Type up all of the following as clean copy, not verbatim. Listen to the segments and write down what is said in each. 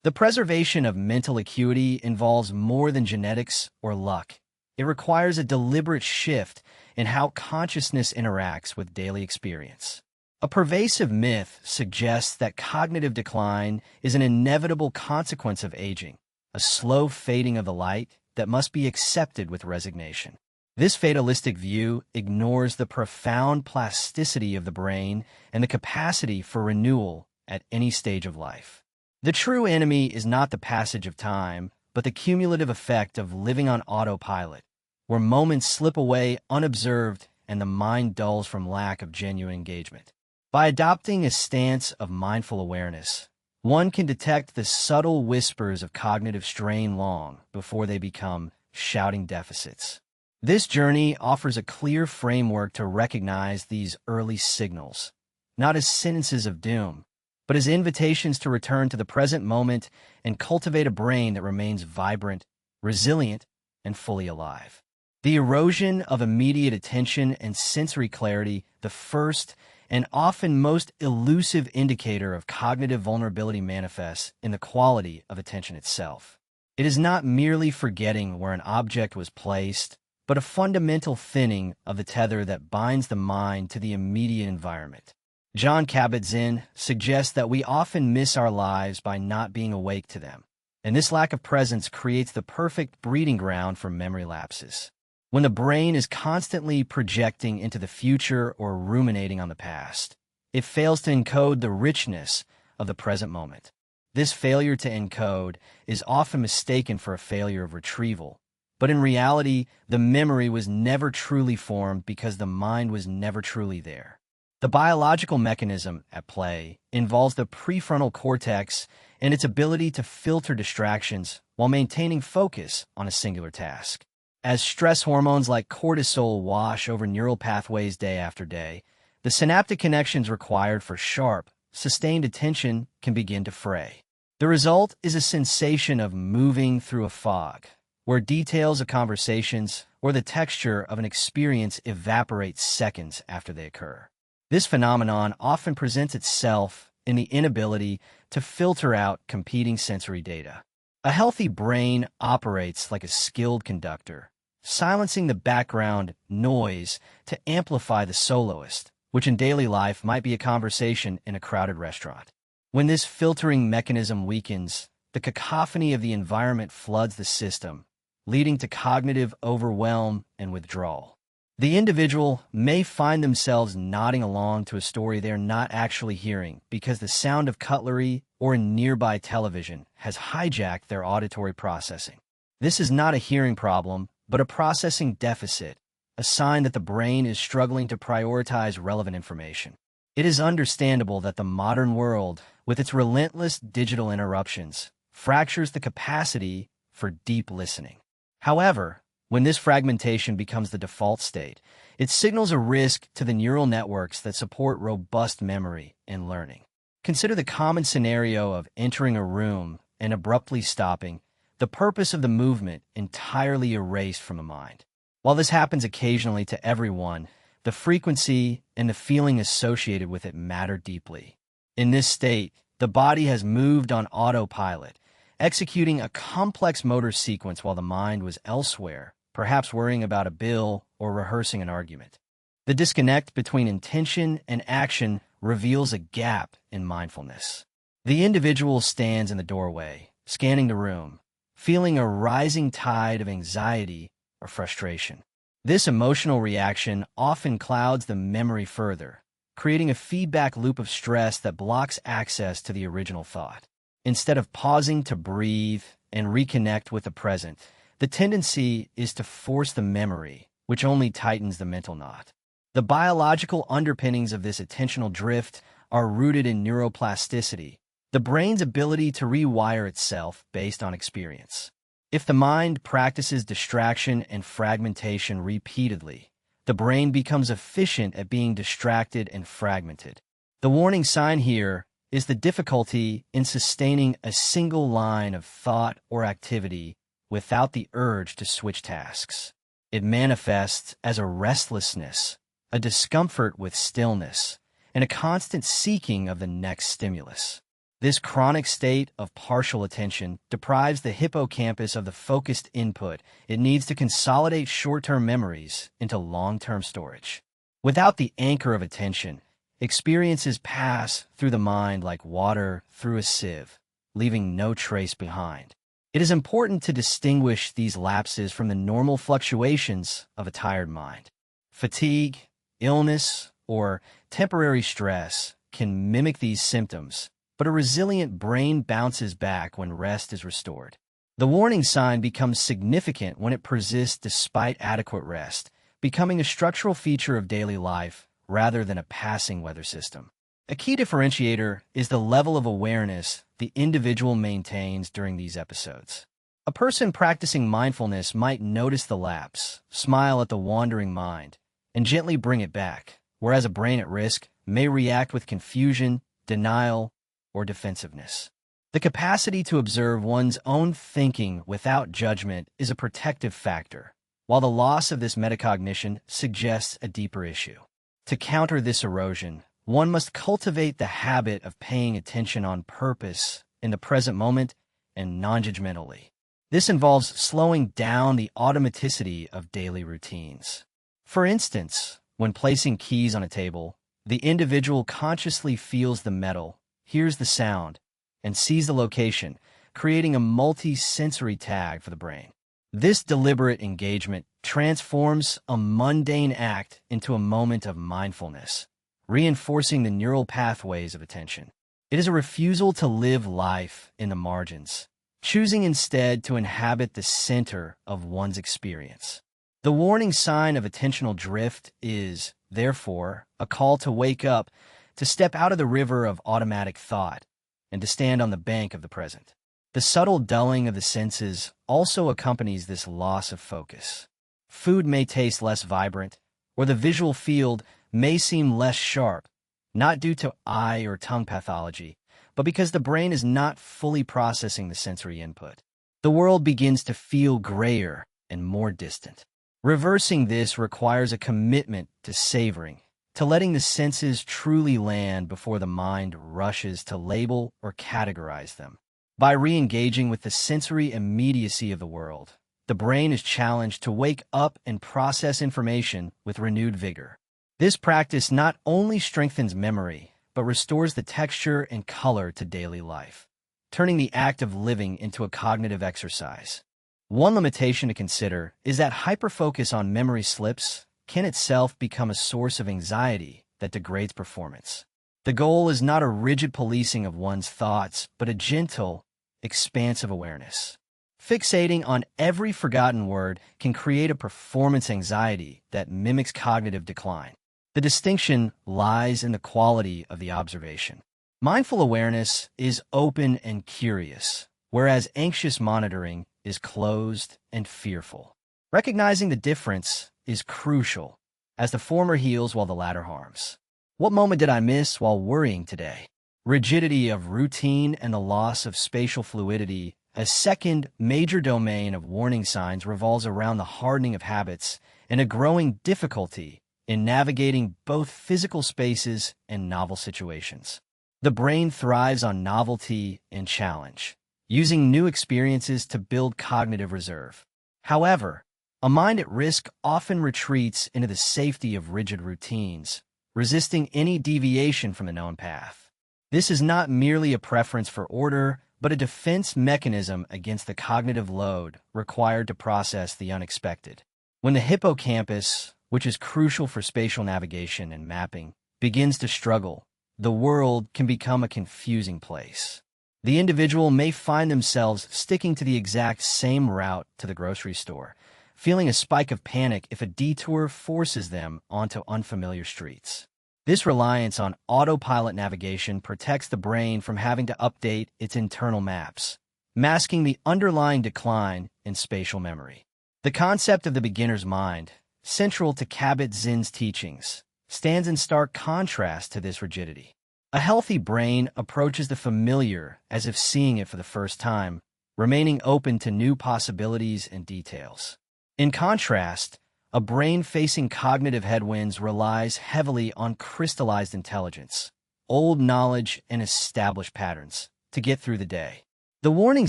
The preservation of mental acuity involves more than genetics or luck. It requires a deliberate shift in how consciousness interacts with daily experience. A pervasive myth suggests that cognitive decline is an inevitable consequence of aging, a slow fading of the light that must be accepted with resignation. This fatalistic view ignores the profound plasticity of the brain and the capacity for renewal at any stage of life. The true enemy is not the passage of time, but the cumulative effect of living on autopilot, where moments slip away unobserved and the mind dulls from lack of genuine engagement. By adopting a stance of mindful awareness, one can detect the subtle whispers of cognitive strain long before they become shouting deficits. This journey offers a clear framework to recognize these early signals, not as sentences of doom, but as invitations to return to the present moment and cultivate a brain that remains vibrant, resilient, and fully alive. The erosion of immediate attention and sensory clarity, the first and often most elusive indicator of cognitive vulnerability, manifests in the quality of attention itself. It is not merely forgetting where an object was placed, but a fundamental thinning of the tether that binds the mind to the immediate environment. Jon Kabat-Zinn suggests that we often miss our lives by not being awake to them, and this lack of presence creates the perfect breeding ground for memory lapses. When the brain is constantly projecting into the future or ruminating on the past, it fails to encode the richness of the present moment. This failure to encode is often mistaken for a failure of retrieval, but in reality, the memory was never truly formed because the mind was never truly there. The biological mechanism at play involves the prefrontal cortex and its ability to filter distractions while maintaining focus on a singular task. As stress hormones like cortisol wash over neural pathways day after day, the synaptic connections required for sharp, sustained attention can begin to fray. The result is a sensation of moving through a fog, where details of conversations or the texture of an experience evaporate seconds after they occur. This phenomenon often presents itself in the inability to filter out competing sensory data. A healthy brain operates like a skilled conductor, silencing the background noise to amplify the soloist, which in daily life might be a conversation in a crowded restaurant. When this filtering mechanism weakens, the cacophony of the environment floods the system, leading to cognitive overwhelm and withdrawal. The individual may find themselves nodding along to a story they're not actually hearing because the sound of cutlery or a nearby television has hijacked their auditory processing. This is not a hearing problem, but a processing deficit, a sign that the brain is struggling to prioritize relevant information. It is understandable that the modern world, with its relentless digital interruptions, fractures the capacity for deep listening. However, when this fragmentation becomes the default state, it signals a risk to the neural networks that support robust memory and learning. Consider the common scenario of entering a room and abruptly stopping, the purpose of the movement entirely erased from the mind. While this happens occasionally to everyone, the frequency and the feeling associated with it matter deeply. In this state, the body has moved on autopilot, executing a complex motor sequence while the mind was elsewhere, perhaps worrying about a bill or rehearsing an argument. The disconnect between intention and action reveals a gap in mindfulness. The individual stands in the doorway, scanning the room, feeling a rising tide of anxiety or frustration. This emotional reaction often clouds the memory further, creating a feedback loop of stress that blocks access to the original thought. Instead of pausing to breathe and reconnect with the present, the tendency is to force the memory, which only tightens the mental knot. The biological underpinnings of this attentional drift are rooted in neuroplasticity, the brain's ability to rewire itself based on experience. If the mind practices distraction and fragmentation repeatedly, the brain becomes efficient at being distracted and fragmented. The warning sign here is the difficulty in sustaining a single line of thought or activity without the urge to switch tasks. It manifests as a restlessness, a discomfort with stillness, and a constant seeking of the next stimulus. This chronic state of partial attention deprives the hippocampus of the focused input it needs to consolidate short-term memories into long-term storage. Without the anchor of attention, experiences pass through the mind like water through a sieve, leaving no trace behind. It is important to distinguish these lapses from the normal fluctuations of a tired mind. Fatigue, illness, or temporary stress can mimic these symptoms, but a resilient brain bounces back when rest is restored. The warning sign becomes significant when it persists despite adequate rest, becoming a structural feature of daily life rather than a passing weather system. A key differentiator is the level of awareness the individual maintains during these episodes. A person practicing mindfulness might notice the lapse, smile at the wandering mind, and gently bring it back, whereas a brain at risk may react with confusion, denial, or defensiveness. The capacity to observe one's own thinking without judgment is a protective factor, while the loss of this metacognition suggests a deeper issue. To counter this erosion, one must cultivate the habit of paying attention on purpose in the present moment and non-judgmentally. This involves slowing down the automaticity of daily routines. For instance, when placing keys on a table, the individual consciously feels the metal, hears the sound, and sees the location, creating a multi-sensory tag for the brain. This deliberate engagement transforms a mundane act into a moment of mindfulness, reinforcing the neural pathways of attention. It is a refusal to live life in the margins, choosing instead to inhabit the center of one's experience. The warning sign of attentional drift is, therefore, a call to wake up, to step out of the river of automatic thought, and to stand on the bank of the present. The subtle dulling of the senses also accompanies this loss of focus. Food may taste less vibrant, or the visual field may seem less sharp, not due to eye or tongue pathology, but because the brain is not fully processing the sensory input. The world begins to feel grayer and more distant. Reversing this requires a commitment to savoring, to letting the senses truly land before the mind rushes to label or categorize them. By re-engaging with the sensory immediacy of the world, the brain is challenged to wake up and process information with renewed vigor. This practice not only strengthens memory, but restores the texture and color to daily life, turning the act of living into a cognitive exercise. One limitation to consider is that hyperfocus on memory slips can itself become a source of anxiety that degrades performance. The goal is not a rigid policing of one's thoughts, but a gentle, expansive awareness. Fixating on every forgotten word can create a performance anxiety that mimics cognitive decline. The distinction lies in the quality of the observation. Mindful awareness is open and curious, whereas anxious monitoring is closed and fearful. Recognizing the difference is crucial, as the former heals while the latter harms. What moment did I miss while worrying today? Rigidity of routine and the loss of spatial fluidity. A second major domain of warning signs revolves around the hardening of habits and a growing difficulty in navigating both physical spaces and novel situations. The brain thrives on novelty and challenge, using new experiences to build cognitive reserve. However, a mind at risk often retreats into the safety of rigid routines, resisting any deviation from the known path. This is not merely a preference for order, but a defense mechanism against the cognitive load required to process the unexpected. When the hippocampus, which is crucial for spatial navigation and mapping, begins to struggle, the world can become a confusing place. The individual may find themselves sticking to the exact same route to the grocery store, feeling a spike of panic if a detour forces them onto unfamiliar streets. This reliance on autopilot navigation protects the brain from having to update its internal maps, masking the underlying decline in spatial memory. The concept of the beginner's mind, central to Kabat-Zinn's teachings, stands in stark contrast to this rigidity. A healthy brain approaches the familiar as if seeing it for the first time, remaining open to new possibilities and details. In contrast, a brain facing cognitive headwinds relies heavily on crystallized intelligence, old knowledge, and established patterns, to get through the day. The warning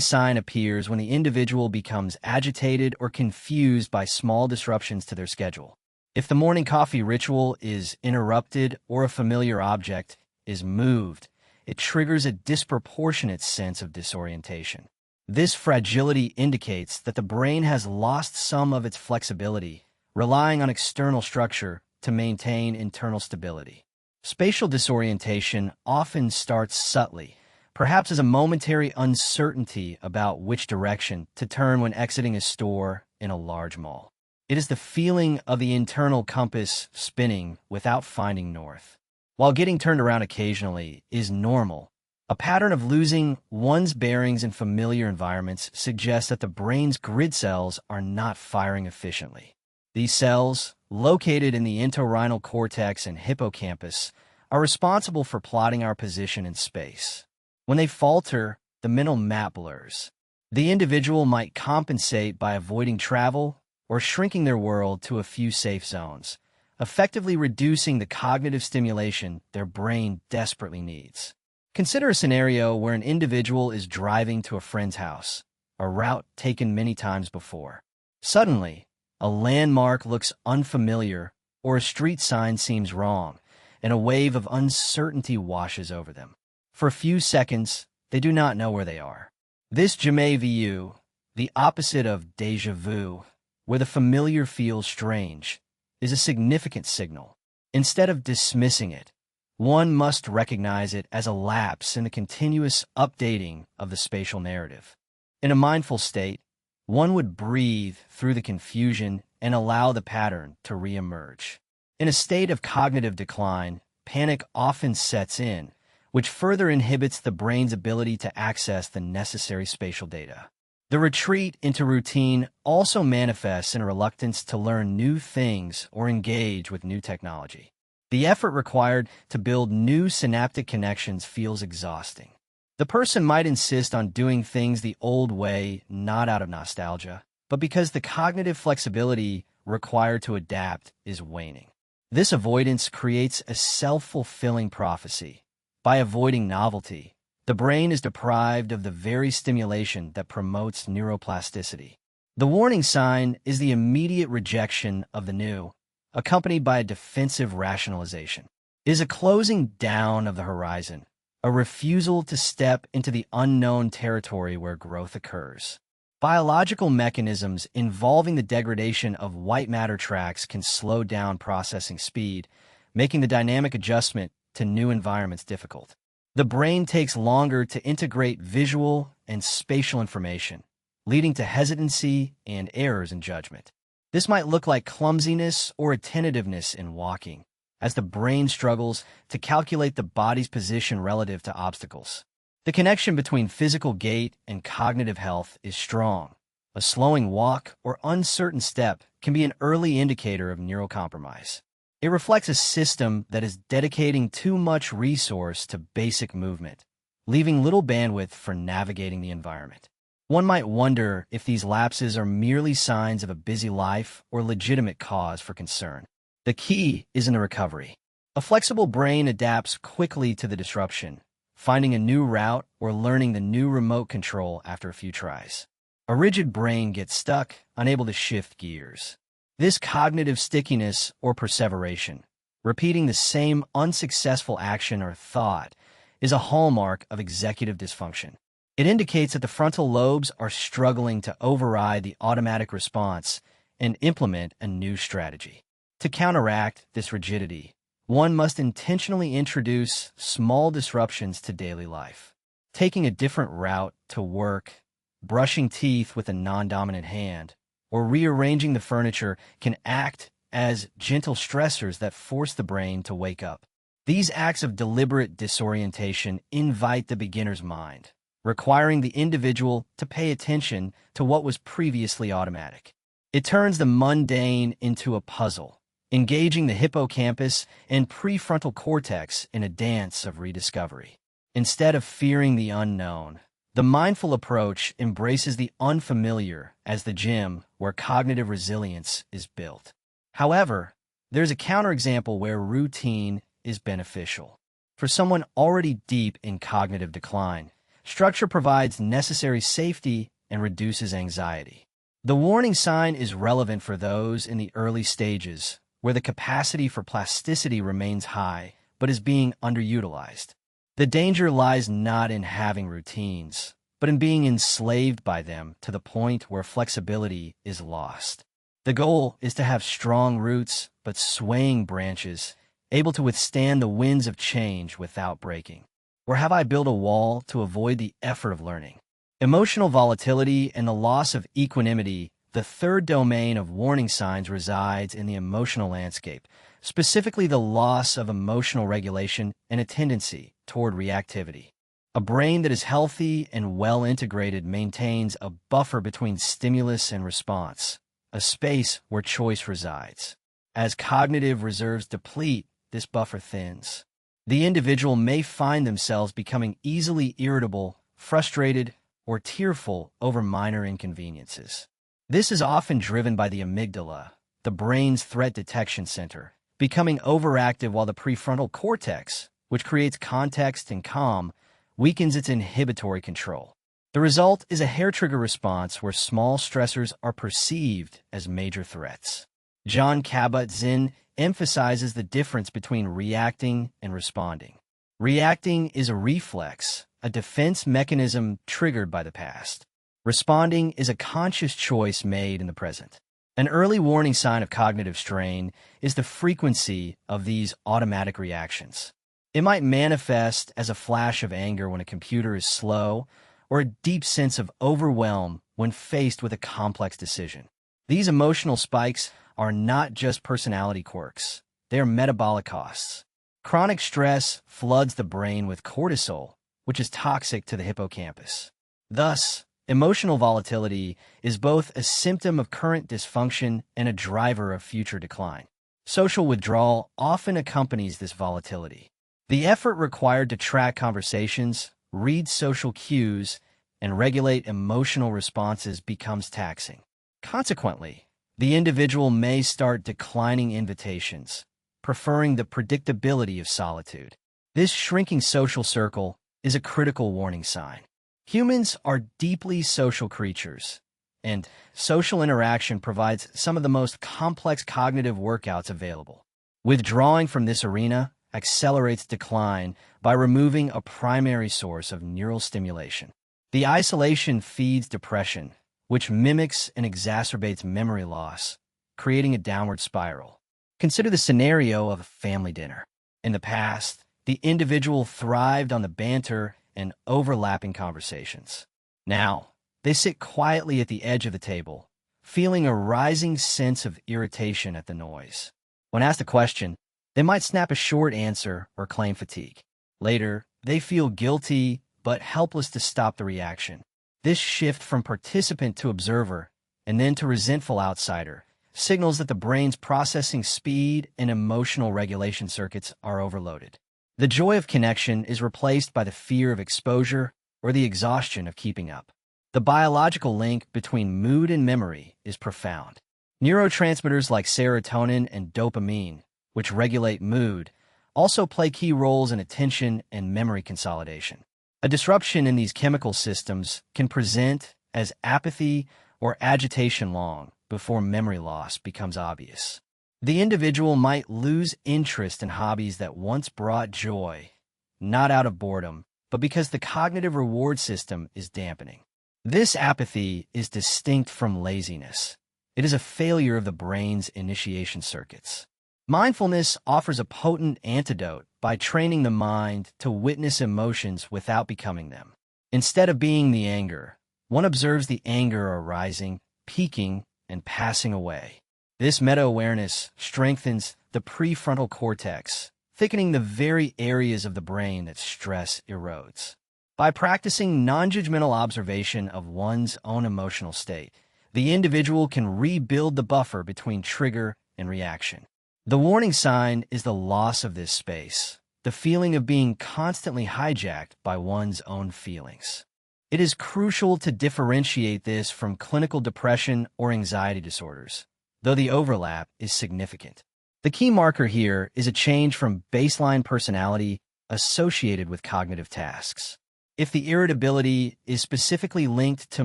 sign appears when the individual becomes agitated or confused by small disruptions to their schedule. If the morning coffee ritual is interrupted or a familiar object is moved, it triggers a disproportionate sense of disorientation. This fragility indicates that the brain has lost some of its flexibility, relying on external structure to maintain internal stability. Spatial disorientation often starts subtly, perhaps as a momentary uncertainty about which direction to turn when exiting a store in a large mall. It is the feeling of the internal compass spinning without finding north. While getting turned around occasionally is normal, a pattern of losing one's bearings in familiar environments suggests that the brain's grid cells are not firing efficiently. These cells, located in the entorhinal cortex and hippocampus, are responsible for plotting our position in space. When they falter, the mental map blurs. The individual might compensate by avoiding travel or shrinking their world to a few safe zones, effectively reducing the cognitive stimulation their brain desperately needs. Consider a scenario where an individual is driving to a friend's house, a route taken many times before. Suddenly, a landmark looks unfamiliar or a street sign seems wrong, and a wave of uncertainty washes over them. For a few seconds, they do not know where they are. This jamais vu, the opposite of déjà vu, where the familiar feels strange, is a significant signal. Instead of dismissing it, one must recognize it as a lapse in the continuous updating of the spatial narrative. In a mindful state, one would breathe through the confusion and allow the pattern to reemerge. In a state of cognitive decline, panic often sets in, which further inhibits the brain's ability to access the necessary spatial data. The retreat into routine also manifests in a reluctance to learn new things or engage with new technology. The effort required to build new synaptic connections feels exhausting. The person might insist on doing things the old way, not out of nostalgia, but because the cognitive flexibility required to adapt is waning. This avoidance creates a self-fulfilling prophecy. By avoiding novelty, the brain is deprived of the very stimulation that promotes neuroplasticity. The warning sign is the immediate rejection of the new, accompanied by a defensive rationalization. It is a closing down of the horizon, a refusal to step into the unknown territory where growth occurs. Biological mechanisms involving the degradation of white matter tracks can slow down processing speed, making the dynamic adjustment to new environments difficult. The brain takes longer to integrate visual and spatial information, leading to hesitancy and errors in judgment. This might look like clumsiness or attentiveness in walking, as the brain struggles to calculate the body's position relative to obstacles. The connection between physical gait and cognitive health is strong. A slowing walk or uncertain step can be an early indicator of neurocompromise. It reflects a system that is dedicating too much resource to basic movement, leaving little bandwidth for navigating the environment. One might wonder if these lapses are merely signs of a busy life or legitimate cause for concern. The key is in the recovery. A flexible brain adapts quickly to the disruption, finding a new route or learning the new remote control after a few tries. A rigid brain gets stuck, unable to shift gears. This cognitive stickiness or perseveration, repeating the same unsuccessful action or thought, is a hallmark of executive dysfunction. It indicates that the frontal lobes are struggling to override the automatic response and implement a new strategy. To counteract this rigidity, one must intentionally introduce small disruptions to daily life. Taking a different route to work, brushing teeth with a non-dominant hand, or rearranging the furniture can act as gentle stressors that force the brain to wake up. These acts of deliberate disorientation invite the beginner's mind, requiring the individual to pay attention to what was previously automatic. It turns the mundane into a puzzle, engaging the hippocampus and prefrontal cortex in a dance of rediscovery. Instead of fearing the unknown, the mindful approach embraces the unfamiliar as the gym where cognitive resilience is built. However, there's a counterexample where routine is beneficial. For someone already deep in cognitive decline, Structure provides necessary safety and reduces anxiety. The warning sign is relevant for those in the early stages, where the capacity for plasticity remains high but is being underutilized. The danger lies not in having routines, but in being enslaved by them to the point where flexibility is lost. The goal is to have strong roots but swaying branches, able to withstand the winds of change without breaking. Or have I built a wall to avoid the effort of learning? Emotional volatility and the loss of equanimity, the third domain of warning signs, resides in the emotional landscape, specifically the loss of emotional regulation and a tendency toward reactivity. A brain that is healthy and well integrated maintains a buffer between stimulus and response, a space where choice resides. As cognitive reserves deplete, this buffer thins. The individual may find themselves becoming easily irritable, frustrated, or tearful over minor inconveniences. This is often driven by the amygdala, the brain's threat detection center, becoming overactive while the prefrontal cortex, which creates context and calm, weakens its inhibitory control. The result is a hair-trigger response where small stressors are perceived as major threats. Jon Kabat-Zinn emphasizes the difference between reacting and responding. Reacting is a reflex, a defense mechanism triggered by the past. Responding is a conscious choice made in the present. An early warning sign of cognitive strain is the frequency of these automatic reactions. It might manifest as a flash of anger when a computer is slow, or a deep sense of overwhelm when faced with a complex decision. These emotional spikes are not just personality quirks. They are metabolic costs. Chronic stress floods the brain with cortisol, which is toxic to the hippocampus. Thus, emotional volatility is both a symptom of current dysfunction and a driver of future decline. Social withdrawal often accompanies this volatility. The effort required to track conversations, read social cues, and regulate emotional responses becomes taxing. Consequently, the individual may start declining invitations, preferring the predictability of solitude. This shrinking social circle is a critical warning sign. Humans are deeply social creatures, and social interaction provides some of the most complex cognitive workouts available. Withdrawing from this arena accelerates decline by removing a primary source of neural stimulation. The isolation feeds depression, which mimics and exacerbates memory loss, creating a downward spiral. Consider the scenario of a family dinner. In the past, the individual thrived on the banter and overlapping conversations. Now, they sit quietly at the edge of the table, feeling a rising sense of irritation at the noise. When asked a question, they might snap a short answer or claim fatigue. Later, they feel guilty but helpless to stop the reaction. This shift from participant to observer, and then to resentful outsider, signals that the brain's processing speed and emotional regulation circuits are overloaded. The joy of connection is replaced by the fear of exposure or the exhaustion of keeping up. The biological link between mood and memory is profound. Neurotransmitters like serotonin and dopamine, which regulate mood, also play key roles in attention and memory consolidation. A disruption in these chemical systems can present as apathy or agitation long before memory loss becomes obvious. The individual might lose interest in hobbies that once brought joy, not out of boredom, but because the cognitive reward system is dampening. This apathy is distinct from laziness. It is a failure of the brain's initiation circuits. Mindfulness offers a potent antidote by training the mind to witness emotions without becoming them. Instead of being the anger, one observes the anger arising, peaking, and passing away. This meta-awareness strengthens the prefrontal cortex, thickening the very areas of the brain that stress erodes. By practicing non-judgmental observation of one's own emotional state, the individual can rebuild the buffer between trigger and reaction. The warning sign is the loss of this space, the feeling of being constantly hijacked by one's own feelings. It is crucial to differentiate this from clinical depression or anxiety disorders, though the overlap is significant. The key marker here is a change from baseline personality associated with cognitive tasks. If the irritability is specifically linked to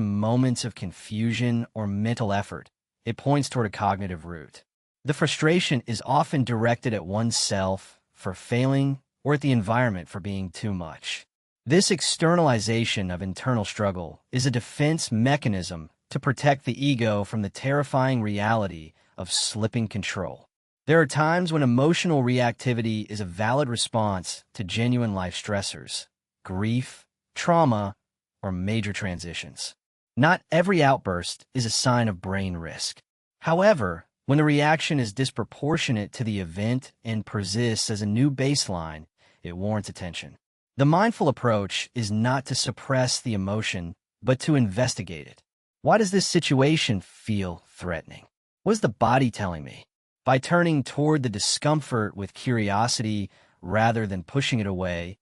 moments of confusion or mental effort, it points toward a cognitive root. The frustration is often directed at oneself for failing or at the environment for being too much. This externalization of internal struggle is a defense mechanism to protect the ego from the terrifying reality of slipping control. There are times when emotional reactivity is a valid response to genuine life stressors, grief, trauma, or major transitions. Not every outburst is a sign of brain risk. However, when the reaction is disproportionate to the event and persists as a new baseline, it warrants attention. The mindful approach is not to suppress the emotion, but to investigate it. Why does this situation feel threatening? What is the body telling me? By turning toward the discomfort with curiosity rather than pushing it away,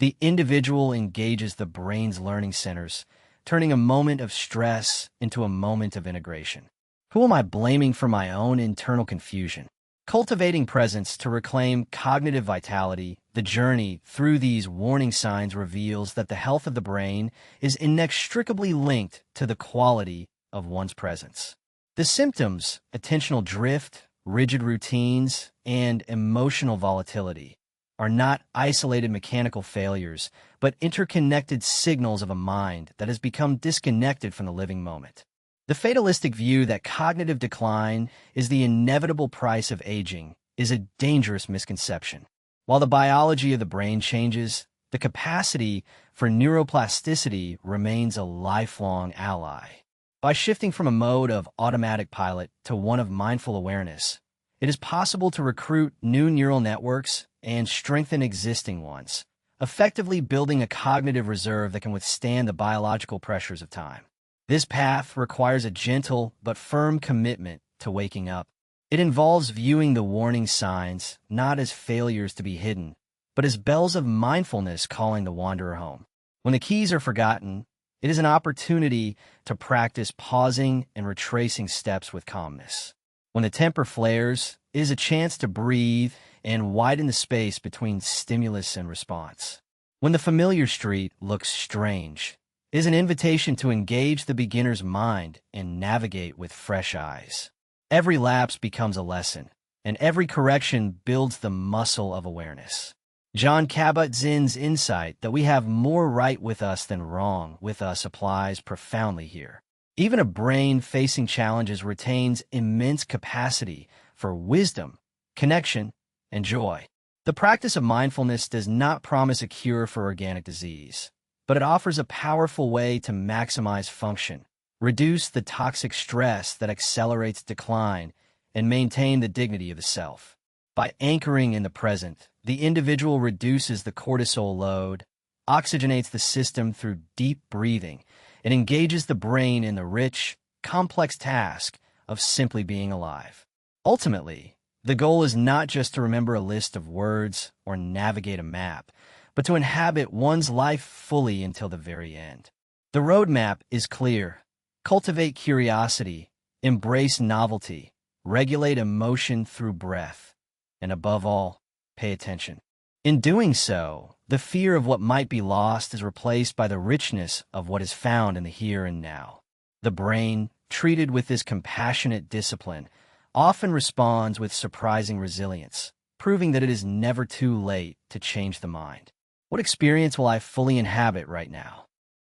the individual engages the brain's learning centers, turning a moment of stress into a moment of integration. Who am I blaming for my own internal confusion? Cultivating presence to reclaim cognitive vitality, the journey through these warning signs reveals that the health of the brain is inextricably linked to the quality of one's presence. The symptoms, attentional drift, rigid routines, and emotional volatility, are not isolated mechanical failures, but interconnected signals of a mind that has become disconnected from the living moment. The fatalistic view that cognitive decline is the inevitable price of aging is a dangerous misconception. While the biology of the brain changes, the capacity for neuroplasticity remains a lifelong ally. By shifting from a mode of automatic pilot to one of mindful awareness, it is possible to recruit new neural networks and strengthen existing ones, effectively building a cognitive reserve that can withstand the biological pressures of time. This path requires a gentle but firm commitment to waking up. It involves viewing the warning signs not as failures to be hidden, but as bells of mindfulness calling the wanderer home. When the keys are forgotten, it is an opportunity to practice pausing and retracing steps with calmness. When the temper flares, it is a chance to breathe and widen the space between stimulus and response. When the familiar street looks strange, it is an invitation to engage the beginner's mind and navigate with fresh eyes. Every lapse becomes a lesson, and every correction builds the muscle of awareness. Jon Kabat-Zinn's insight that we have more right with us than wrong with us applies profoundly here. Even a brain facing challenges retains immense capacity for wisdom, connection, and joy. The practice of mindfulness does not promise a cure for organic disease, but it offers a powerful way to maximize function, reduce the toxic stress that accelerates decline, and maintain the dignity of the self. By anchoring in the present, the individual reduces the cortisol load, oxygenates the system through deep breathing, and engages the brain in the rich, complex task of simply being alive. Ultimately, the goal is not just to remember a list of words or navigate a map, but to inhabit one's life fully until the very end. The roadmap is clear. Cultivate curiosity, embrace novelty, regulate emotion through breath, and above all, pay attention. In doing so, the fear of what might be lost is replaced by the richness of what is found in the here and now. The brain, treated with this compassionate discipline, often responds with surprising resilience, proving that it is never too late to change the mind. What experience will I fully inhabit right now?